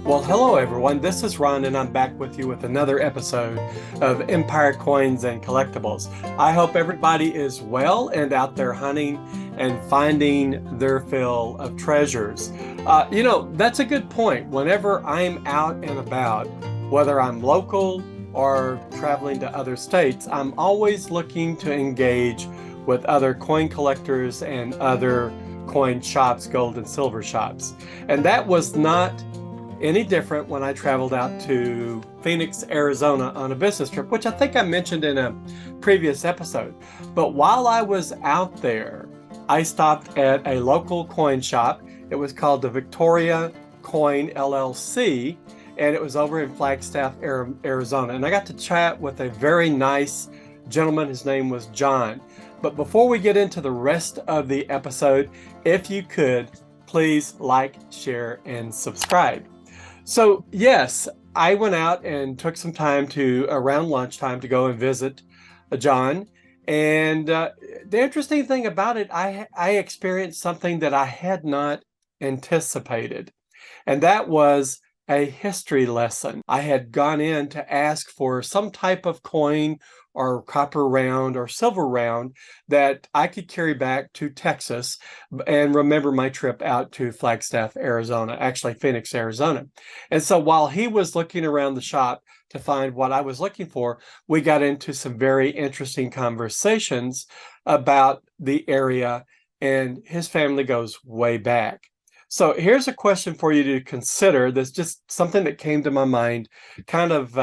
Well, hello everyone. This is Ron, and I'm back with you with another episode of Empire Coins and Collectibles. I hope everybody is well and out there hunting and finding their fill of treasures. That's a good point. Whenever I'm out and about, whether I'm local or traveling to other states, I'm always looking to engage with other coin collectors and other coin shops, gold and silver shops. And that was not any different when I traveled out to Phoenix, Arizona on a business trip, which I think I mentioned in a previous episode. But while I was out there, I stopped at a local coin shop. It was called the Victoria Coin LLC, and it was over in Flagstaff, Arizona. And I got to chat with a very nice gentleman. His name was John. But before we get into the rest of the episode, if you could, please like, share, and subscribe. So yes, I went out and took some time around lunchtime to go and visit John. And the interesting thing about it, I experienced something that I had not anticipated. And that was a history lesson. I had gone in to ask for some type of coin or copper round or silver round that I could carry back to Texas and remember my trip out to Flagstaff, Arizona, actually Phoenix, Arizona. And so while he was looking around the shop to find what I was looking for, we got into some very interesting conversations about the area, and his family goes way back. So here's a question for you to consider. That's just something that came to my mind kind of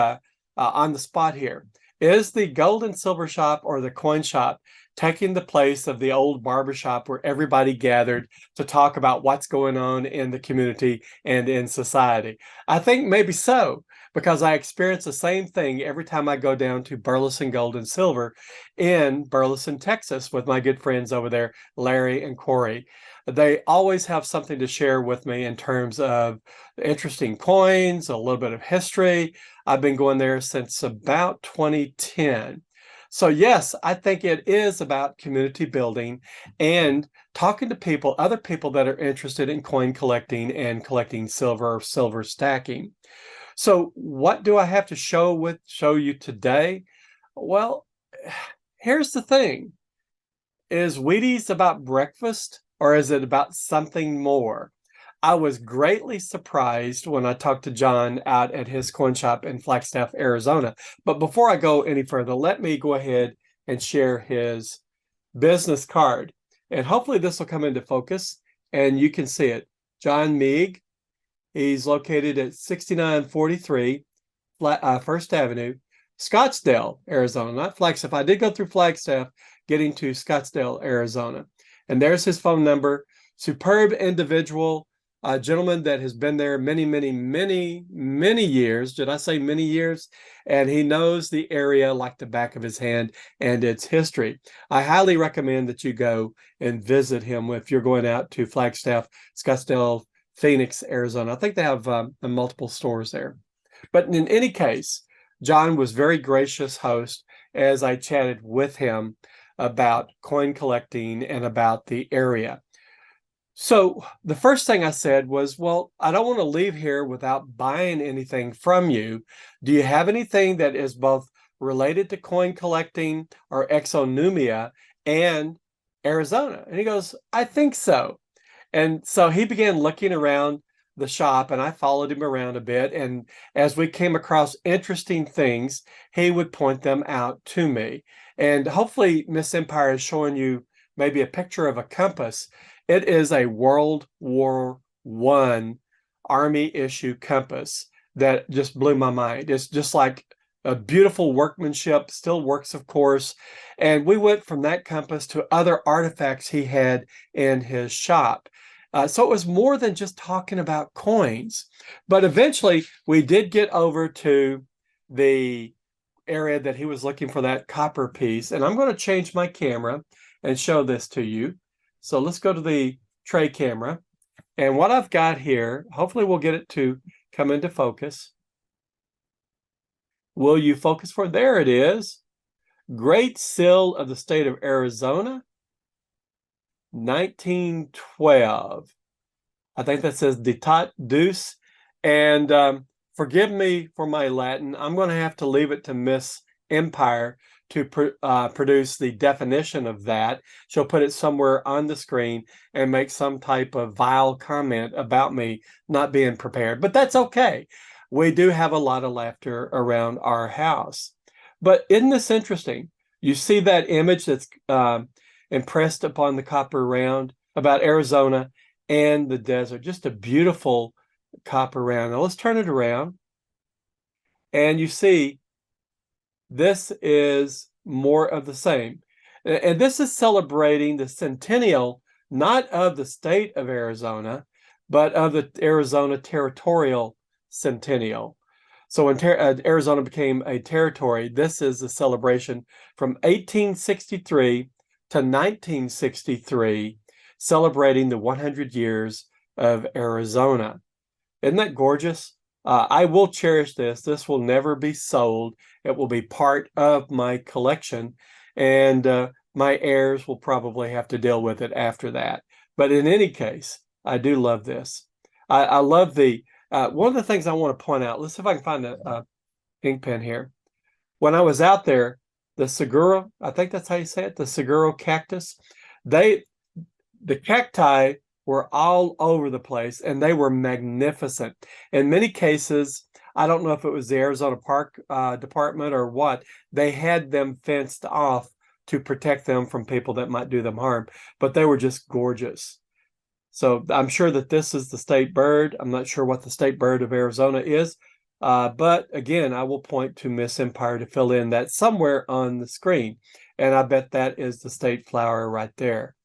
on the spot here. Is the gold and silver shop or the coin shop taking the place of the old barber shop where everybody gathered to talk about what's going on in the community and in society? I think maybe so, because I experience the same thing every time I go down to Burleson Gold and Silver in Burleson, Texas, with my good friends over there, Larry and Corey. They always have something to share with me in terms of interesting coins, a little bit of history. I've been going there since about 2010. So yes, I think it is about community building and talking to people, other people that are interested in coin collecting and collecting silver or silver stacking. So what do I have to show you today? Well, here's the thing. Is Wheaties about breakfast, or is it about something more? I was greatly surprised when I talked to John out at his coin shop in Flagstaff, Arizona. But before I go any further, let me go ahead and share his business card. And hopefully this will come into focus and you can see it. John Meig. He's located at 6943 First Avenue, Scottsdale, Arizona, not Flagstaff. I did go through Flagstaff getting to Scottsdale, Arizona. And there's his phone number. Superb individual, a gentleman that has been there many, many, many, many years. Did I say many years? And he knows the area like the back of his hand and its history. I highly recommend that you go and visit him if you're going out to Flagstaff, Scottsdale, Phoenix, Arizona. I think they have multiple stores there. But in any case, John was very gracious host as I chatted with him about coin collecting and about the area. So the first thing I said was, well, I don't want to leave here without buying anything from you. Do you have anything that is both related to coin collecting or exonumia and Arizona? And he goes, I think so. And so he began looking around the shop, and I followed him around a bit. And as we came across interesting things, he would point them out to me. And hopefully Miss Empire is showing you maybe a picture of a compass. It is a World War I Army issue compass that just blew my mind. It's just like a beautiful workmanship, still works, of course. And we went from that compass to other artifacts he had in his shop. So it was more than just talking about coins. But eventually we did get over to the area that he was looking for, that copper piece. And I'm going to change my camera and show this to you. So let's go to the tray camera. And what I've got here, hopefully we'll get it to come into focus. Will you focus for? There it is. Great Seal of the State of Arizona, 1912. I think that says Ditat Deuce. And forgive me for my Latin. I'm going to have to leave it to Miss Empire to produce the definition of that. She'll put it somewhere on the screen and make some type of vile comment about me not being prepared. But that's okay. We do have a lot of laughter around our house. But isn't this interesting? You see that image that's impressed upon the copper round about Arizona and the desert. Just a beautiful copper round. Now let's turn it around. And you see, this is more of the same. And this is celebrating the centennial, not of the state of Arizona, but of the Arizona territorial centennial. So when Arizona became a territory, this is a celebration from 1863 to 1963, celebrating the 100 years of Arizona. Isn't that gorgeous? I will cherish this. This will never be sold. It will be part of my collection, and my heirs will probably have to deal with it after that. But in any case, I do love this. I love the one of the things I want to point out. Let's see if I can find a ink pen here. When I was out there, the Segura, I think that's how you say it, the Segura cactus, the cacti were all over the place, and they were magnificent. In many cases, I don't know if it was the Arizona Park Department or what, they had them fenced off to protect them from people that might do them harm, but they were just gorgeous. So I'm sure that this is the state bird. I'm not sure what the state bird of Arizona is, but again, I will point to Miss Empire to fill in that somewhere on the screen, and I bet that is the state flower right there.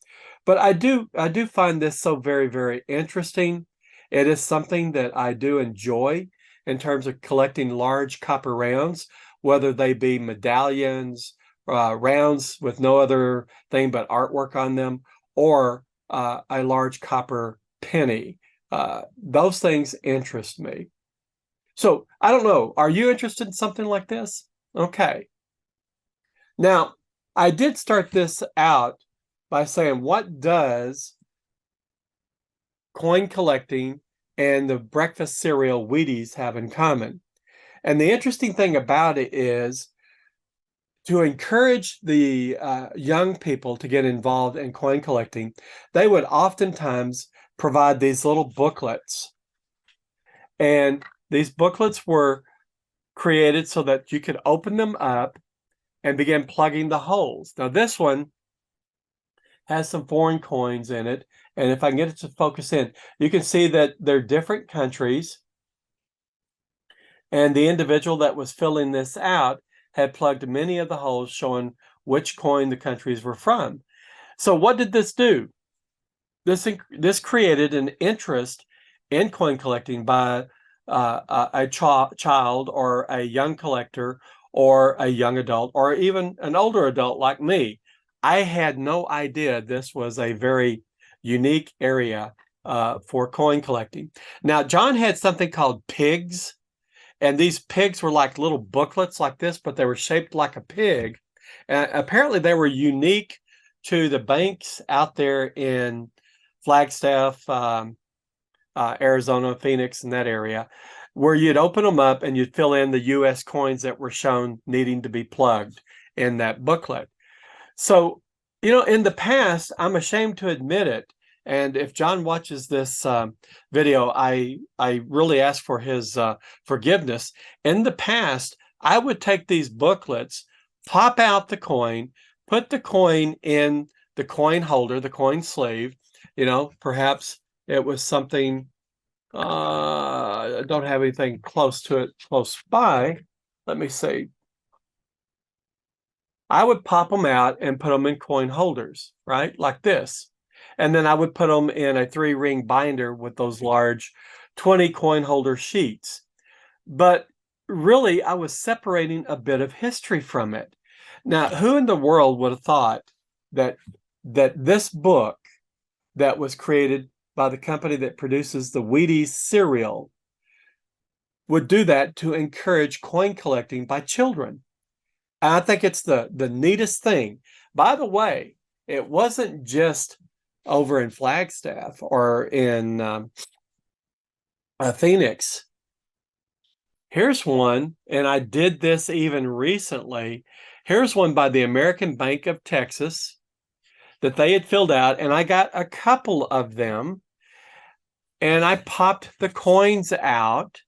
But I do find this so very, very interesting. It is something that I do enjoy in terms of collecting large copper rounds, whether they be medallions, rounds with no other thing but artwork on them, or a large copper penny. Those things interest me. So I don't know. Are you interested in something like this? Okay. Now, I did start this out by saying, what does coin collecting and the breakfast cereal Wheaties have in common? And the interesting thing about it is to encourage the young people to get involved in coin collecting, they would oftentimes provide these little booklets. And these booklets were created so that you could open them up and begin plugging the holes. Now, this one has some foreign coins in it. And if I can get it to focus in, you can see that they're different countries. And the individual that was filling this out had plugged many of the holes showing which coin the countries were from. So what did this do? This created an interest in coin collecting by a child or a young collector or a young adult or even an older adult like me. I had no idea this was a very unique area for coin collecting. Now, John had something called pigs, and these pigs were like little booklets like this, but they were shaped like a pig. And apparently they were unique to the banks out there in Flagstaff, Arizona, Phoenix, and that area, where you'd open them up and you'd fill in the U.S. coins that were shown needing to be plugged in that booklet. So, in the past, I'm ashamed to admit it, and if John watches this video, I really ask for his forgiveness. In the past, I would take these booklets, pop out the coin, put the coin in the coin holder, the coin sleeve. Perhaps it was something, I don't have anything close to it, close by. Let me see. I would pop them out and put them in coin holders, right? Like this. And then I would put them in a 3-ring binder with those large 20 coin holder sheets. But really, I was separating a bit of history from it. Now, who in the world would have thought that this book that was created by the company that produces the Wheaties cereal would do that to encourage coin collecting by children? I think it's the neatest thing. By the way, it wasn't just over in Flagstaff or in Phoenix. Here's one, and I did this even recently. Here's one by the American Bank of Texas that they had filled out, and I got a couple of them, and I popped the coins out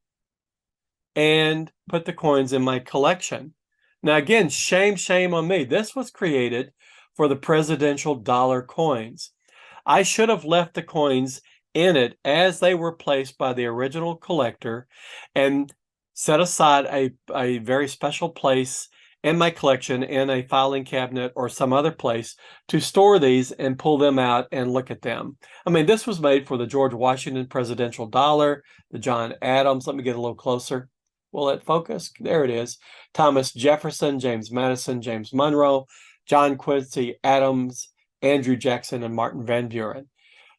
and put the coins in my collection. Now, again, shame on me. This was created for the presidential dollar coins. I should have left the coins in it as they were placed by the original collector and set aside a very special place in my collection in a filing cabinet or some other place to store these and pull them out and look at them. I mean, this was made for the George Washington presidential dollar, the John Adams. Let me get a little closer. Will it focus? There it is. Thomas Jefferson, James Madison, James Monroe, John Quincy Adams, Andrew Jackson, and Martin Van Buren.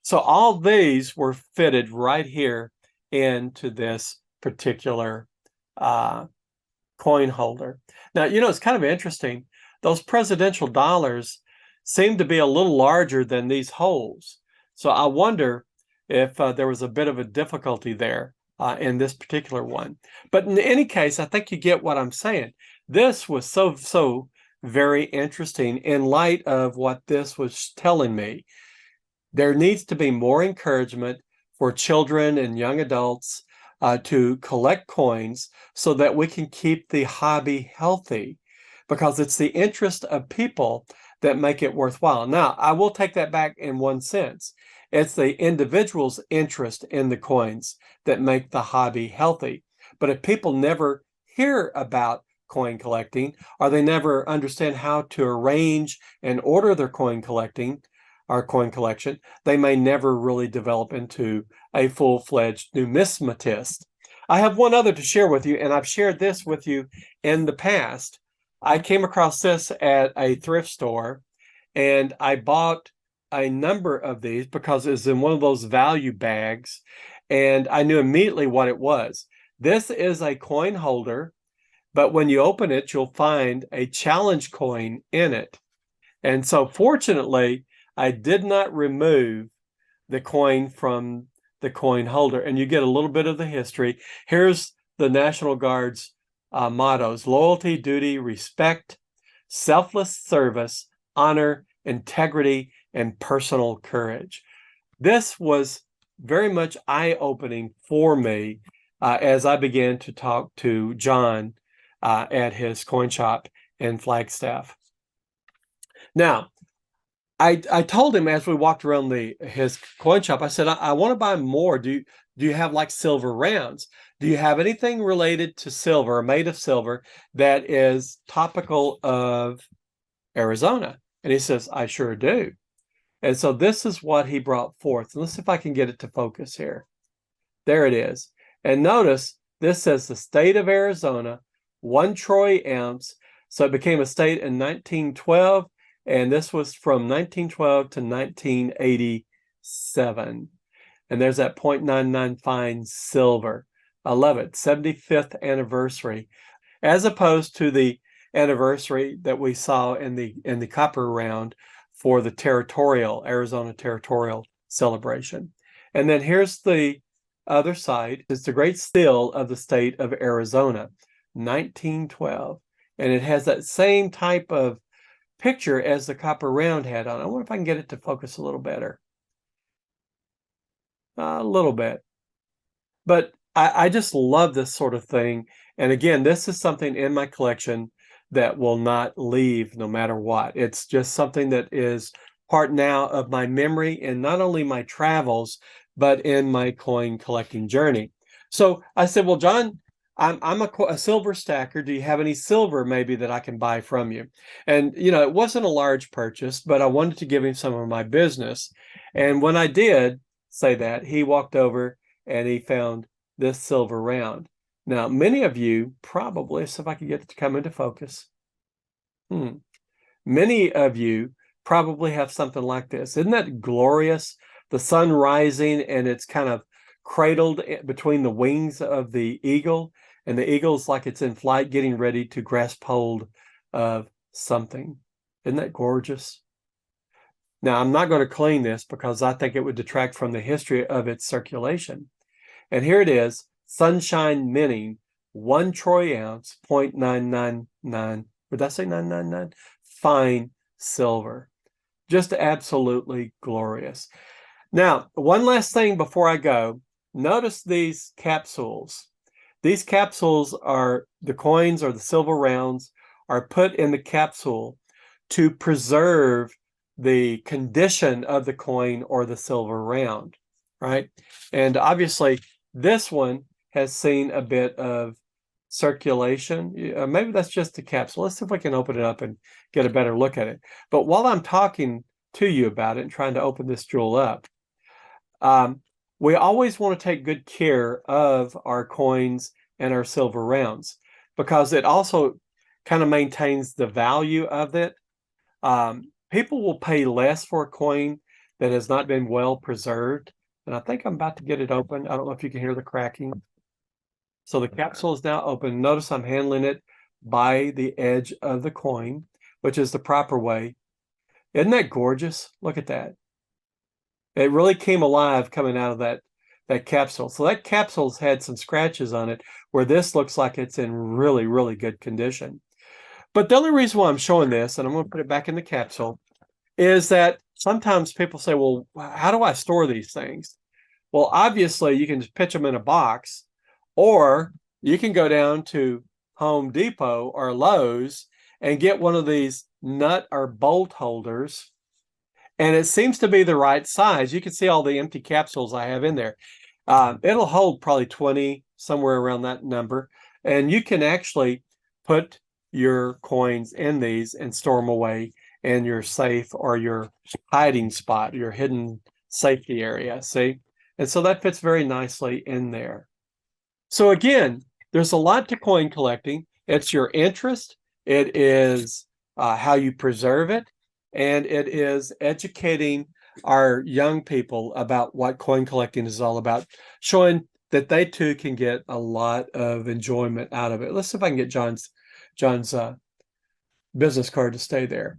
So all these were fitted right here into this particular coin holder. Now, it's kind of interesting. Those presidential dollars seem to be a little larger than these holes. So I wonder if there was a bit of a difficulty there in this particular one. But in any case, I think you get what I'm saying. This was so very interesting in light of what this was telling me. There needs to be more encouragement for children and young adults to collect coins so that we can keep the hobby healthy, because it's the interest of people that make it worthwhile. Now, I will take that back in one sense. It's the individual's interest in the coins that make the hobby healthy. But if people never hear about coin collecting, or they never understand how to arrange and order their coin collecting, our coin collection, they may never really develop into a full-fledged numismatist. I have one other to share with you, and I've shared this with you in the past. I came across this at a thrift store, and I bought a number of these because it was in one of those value bags, and I knew immediately what it was. This is a coin holder, but when you open it, you'll find a challenge coin in it. And so fortunately, I did not remove the coin from the coin holder, and you get a little bit of the history. Here's the National Guard's mottos: loyalty, duty, respect, selfless service, honor, integrity, and personal courage. This was very much eye-opening for me as I began to talk to John at his coin shop in Flagstaff. Now, I told him as we walked around his coin shop, I said, I want to buy more. Do you have like silver rounds? Do you have anything related to silver or made of silver that is topical of Arizona? And he says, I sure do. And so this is what he brought forth. And let's see if I can get it to focus here. There it is. And notice this says the state of Arizona, 1 troy ounce. So it became a state in 1912. And this was from 1912 to 1987. And there's that 0.99 fine silver. I love it. 75th anniversary, as opposed to the anniversary that we saw in the copper round for the Arizona territorial celebration. And then here's the other side. It's the Great Seal of the state of Arizona, 1912. And it has that same type of picture as the copper round had on. I wonder if I can get it to focus a little better. A little bit. But I just love this sort of thing. And again, this is something in my collection that will not leave no matter what. It's just something that is part now of my memory in not only my travels, but in my coin collecting journey. So I said, well, John, I'm a silver stacker. Do you have any silver maybe that I can buy from you? And, it wasn't a large purchase, but I wanted to give him some of my business. And when I did say that, he walked over and he found this silver round. Now, many of you probably, so if I could get it to come into focus. Many of you probably have something like this. Isn't that glorious? The sun rising and it's kind of cradled between the wings of the eagle, and the eagle's like it's in flight getting ready to grasp hold of something. Isn't that gorgeous? Now, I'm not going to clean this because I think it would detract from the history of its circulation. And here it is, Sunshine Minting, 1 troy ounce, 0.999, would I say 999? Fine silver. Just absolutely glorious. Now, one last thing before I go, notice these capsules. These capsules are, the coins or the silver rounds are put in the capsule to preserve the condition of the coin or the silver round, right? And obviously, this one has seen a bit of circulation. Maybe that's just the capsule. Let's see if we can open it up and get a better look at it. But while I'm talking to you about it and trying to open this jewel up, we always want to take good care of our coins and our silver rounds because it also kind of maintains the value of it. People will pay less for a coin that has not been well preserved. And I think I'm about to get it open. I don't know if you can hear the cracking. So the capsule is now open. Notice I'm handling it by the edge of the coin, which is the proper way. Isn't that gorgeous? Look at that. It really came alive coming out of that capsule. So that capsule's had some scratches on it where this looks like it's in really, really good condition. But the only reason why I'm showing this, and I'm going to put it back in the capsule, is that sometimes people say, well, how do I store these things? Well, obviously, you can just pitch them in a box, or you can go down to Home Depot or Lowe's and get one of these nut or bolt holders. And it seems to be the right size. You can see all the empty capsules I have in there. It'll hold probably 20, somewhere around that number. And you can actually put your coins in these and store them away in your safe or your hiding spot, your hidden safety area, see? And so that fits very nicely in there. So again, there's a lot to coin collecting. It's your interest. It is how you preserve it. And it is educating our young people about what coin collecting is all about, showing that they too can get a lot of enjoyment out of it. Let's see if I can get John's business card to stay there.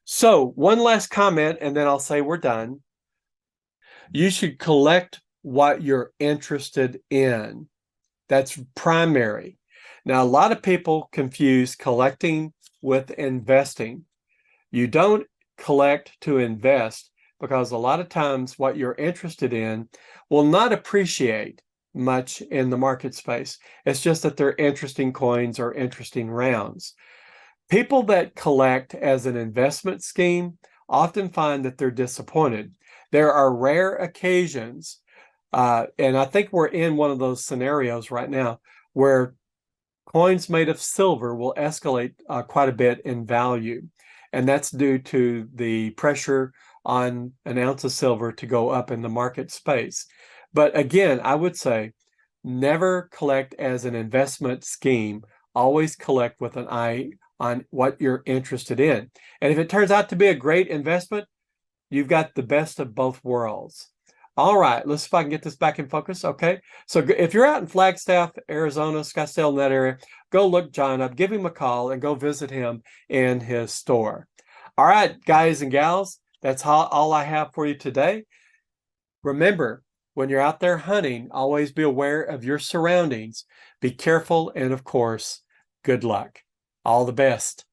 So one last comment, and then I'll say we're done. You should collect what you're interested in. That's primary. Now, a lot of people confuse collecting with investing. You don't collect to invest because a lot of times what you're interested in will not appreciate much in the market space. It's just that they're interesting coins or interesting rounds. People that collect as an investment scheme often find that they're disappointed. There are rare occasions, and I think we're in one of those scenarios right now, where coins made of silver will escalate quite a bit in value. And that's due to the pressure on an ounce of silver to go up in the market space. But again, I would say never collect as an investment scheme. Always collect with an eye on what you're interested in. And if it turns out to be a great investment, you've got the best of both worlds. All right, let's see if I can get this back in focus. Okay, so if you're out in Flagstaff, Arizona, Scottsdale, in that area, go look John up, give him a call, and go visit him in his store. All right, guys and gals, that's all I have for you today. Remember, when you're out there hunting, always be aware of your surroundings. Be careful, and of course, good luck. All the best.